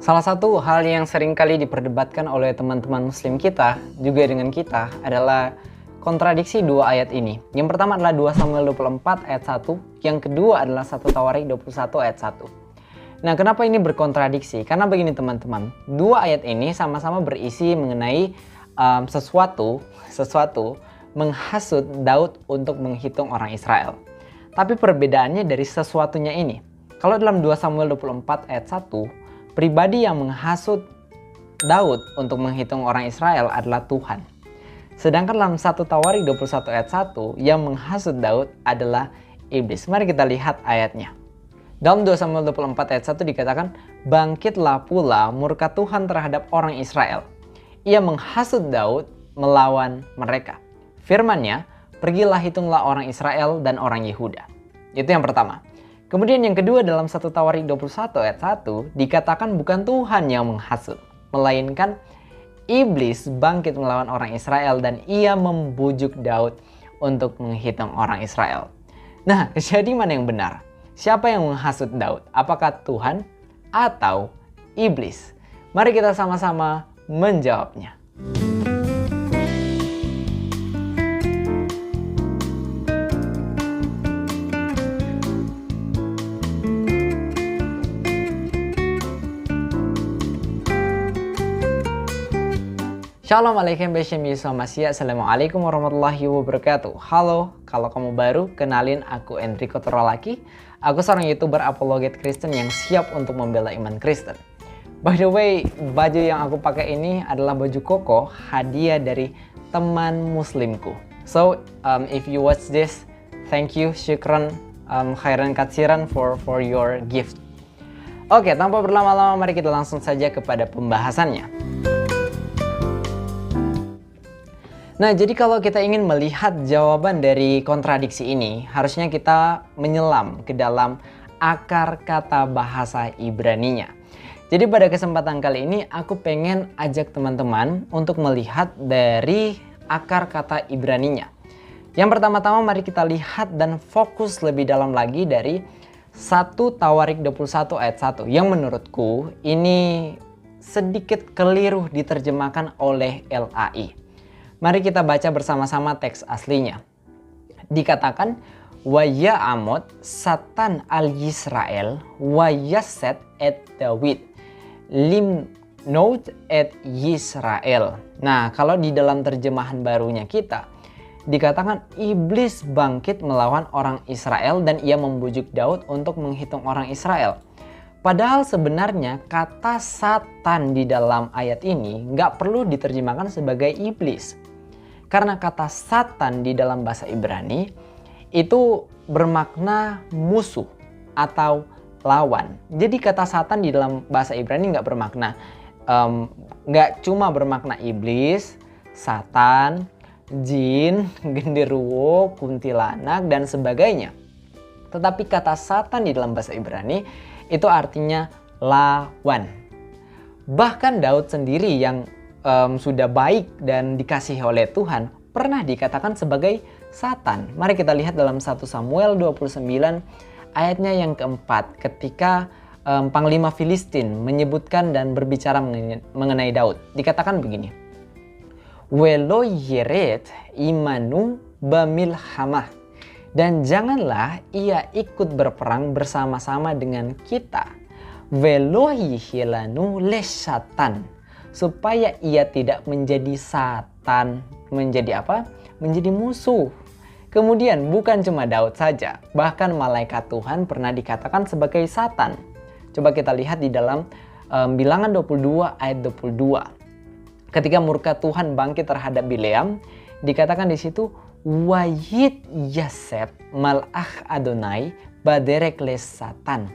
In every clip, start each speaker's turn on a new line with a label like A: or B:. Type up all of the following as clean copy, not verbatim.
A: Salah satu hal yang sering kali diperdebatkan oleh teman-teman muslim kita, juga dengan kita, adalah kontradiksi dua ayat ini. Yang pertama adalah 2 Samuel 24 ayat 1, yang kedua adalah 1 Tawarik 21 ayat 1. Nah, kenapa ini berkontradiksi? Karena begini teman-teman, dua ayat ini sama-sama berisi mengenai sesuatu menghasut Daud untuk menghitung orang Israel. Tapi perbedaannya dari sesuatunya ini. Kalau dalam 2 Samuel 24 ayat 1, pribadi yang menghasut Daud untuk menghitung orang Israel adalah Tuhan. Sedangkan dalam 1 Tawarik 21 ayat 1 yang menghasut Daud adalah iblis. Mari kita lihat ayatnya. Dalam 2 Samuel 24 ayat 1 dikatakan, "Bangkitlah pula murka Tuhan terhadap orang Israel. Ia menghasut Daud melawan mereka. Firman-Nya, pergilah hitunglah orang Israel dan orang Yehuda." Itu yang pertama. Kemudian yang kedua dalam 1 Tawarik 21 ayat 1 dikatakan bukan Tuhan yang menghasut, melainkan iblis bangkit melawan orang Israel dan ia membujuk Daud untuk menghitung orang Israel. Nah, jadi mana yang benar? Siapa yang menghasut Daud? Apakah Tuhan atau iblis? Mari kita sama-sama menjawabnya. Shalom alaikum Beshem Yusuf Masya. Assalamualaikum warahmatullahi wabarakatuh. Halo, kalau kamu baru, kenalin aku Enrico Torolaki. Aku seorang YouTuber apologet Kristen yang siap untuk membela iman Kristen. By the way, baju yang aku pakai ini adalah baju koko, hadiah dari teman muslimku. So, if you watch this, thank you, syukran, khairan katsiran for your gift. Oke, tanpa berlama-lama mari kita langsung saja kepada pembahasannya. Nah, jadi kalau kita ingin melihat jawaban dari kontradiksi ini, harusnya kita menyelam ke dalam akar kata bahasa Ibrani-nya. Jadi pada kesempatan kali ini aku pengen ajak teman-teman untuk melihat dari akar kata Ibrani-nya. Yang pertama-tama mari kita lihat dan fokus lebih dalam lagi dari 1 Tawarik 21 ayat 1 yang menurutku ini sedikit keliru diterjemahkan oleh LAI. Mari kita baca bersama-sama teks aslinya. Dikatakan, "Wa ya'amot satan al-Yisrael wa yaset et Dawid limnot et Yisrael." Nah, kalau di dalam terjemahan barunya kita, dikatakan iblis bangkit melawan orang Israel dan ia membujuk Daud untuk menghitung orang Israel. Padahal sebenarnya kata Satan di dalam ayat ini nggak perlu diterjemahkan sebagai iblis. Karena kata Satan di dalam bahasa Ibrani itu bermakna musuh atau lawan. Jadi kata Satan di dalam bahasa Ibrani nggak bermakna, nggak cuma bermakna iblis, Satan, jin, genderuwo, kuntilanak, dan sebagainya. Tetapi kata Satan di dalam bahasa Ibrani itu artinya lawan. Bahkan Daud sendiri yang sudah baik dan dikasihi oleh Tuhan pernah dikatakan sebagai Satan. Mari kita lihat dalam 1 Samuel 29 ayatnya yang keempat ketika Panglima Filistin menyebutkan dan berbicara mengenai Daud. Dikatakan begini, "Welo yeret imanu bamilhamah," dan janganlah ia ikut berperang bersama-sama dengan kita. "Welo yihilanu lesatan," supaya ia tidak menjadi Satan. Menjadi apa? Menjadi musuh. Kemudian bukan cuma Daud saja, bahkan malaikat Tuhan pernah dikatakan sebagai Satan. Coba kita lihat di dalam Bilangan 22 ayat 22. Ketika murka Tuhan bangkit terhadap Bileam, dikatakan di situ, "Wayit Yaseb malach Adonai baderek les Satan."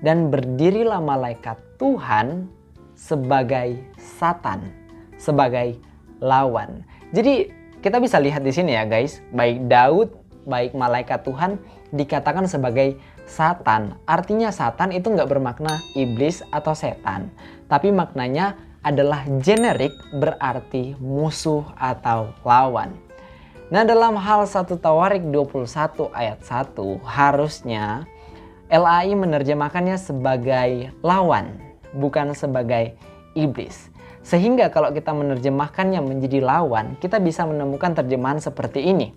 A: Dan berdirilah malaikat Tuhan sebagai Satan, sebagai lawan. Jadi kita bisa lihat di sini ya guys, baik Daud, baik malaikat Tuhan dikatakan sebagai Satan. Artinya Satan itu nggak bermakna iblis atau setan, tapi maknanya adalah generik, berarti musuh atau lawan. Nah, dalam hal 1 Tawarik 21 ayat 1 harusnya LAI menerjemahkannya sebagai lawan, bukan sebagai iblis. Sehingga kalau kita menerjemahkannya menjadi lawan, kita bisa menemukan terjemahan seperti ini.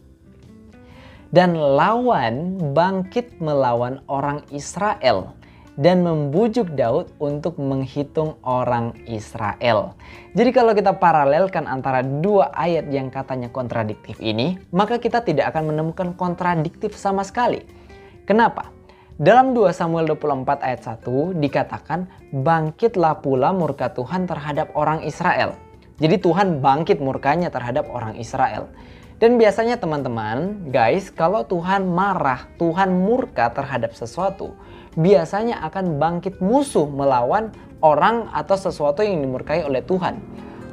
A: Dan lawan bangkit melawan orang Israel dan membujuk Daud untuk menghitung orang Israel. Jadi kalau kita paralelkan antara dua ayat yang katanya kontradiktif ini, maka kita tidak akan menemukan kontradiktif sama sekali. Kenapa? Dalam 2 Samuel 24 ayat 1 dikatakan, bangkitlah pula murka Tuhan terhadap orang Israel. Jadi Tuhan bangkit murkanya terhadap orang Israel. Dan biasanya teman-teman, guys, kalau Tuhan marah, Tuhan murka terhadap sesuatu, biasanya akan bangkit musuh melawan orang atau sesuatu yang dimurkai oleh Tuhan.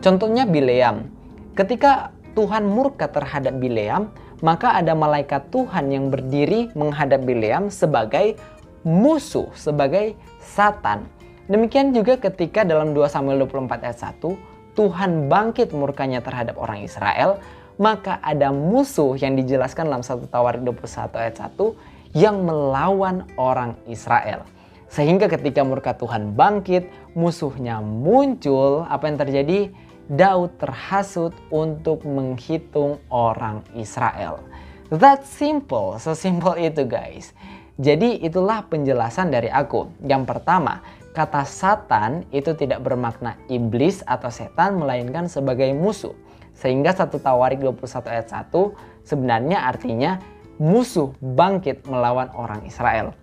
A: Contohnya Bileam. Ketika Tuhan murka terhadap Bileam, maka ada malaikat Tuhan yang berdiri menghadap Bileam sebagai musuh, sebagai Satan. Demikian juga ketika dalam 2 Samuel 24 ayat 1, Tuhan bangkit murkanya terhadap orang Israel, maka ada musuh yang dijelaskan dalam 1 Tawarik 21 ayat 1 yang melawan orang Israel. Sehingga ketika murka Tuhan bangkit, musuhnya muncul, apa yang terjadi? Daud terhasut untuk menghitung orang Israel. That simple, sesimpel itu guys. Jadi itulah penjelasan dari aku. Yang pertama, kata Satan itu tidak bermakna iblis atau setan, melainkan sebagai musuh. Sehingga 1 Tawarik 21 ayat 1 sebenarnya artinya musuh bangkit melawan orang Israel.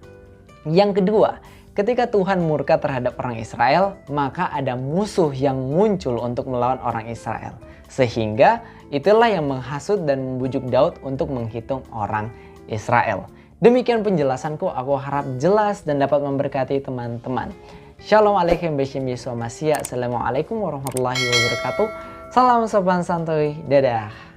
A: Yang kedua, ketika Tuhan murka terhadap orang Israel, maka ada musuh yang muncul untuk melawan orang Israel. Sehingga itulah yang menghasut dan membujuk Daud untuk menghitung orang Israel. Demikian penjelasanku, aku harap jelas dan dapat memberkati teman-teman. Shalom alaikum Bishim Yesua Masya. Assalamualaikum warahmatullahi wabarakatuh. Salam sopan santuy. Dadah.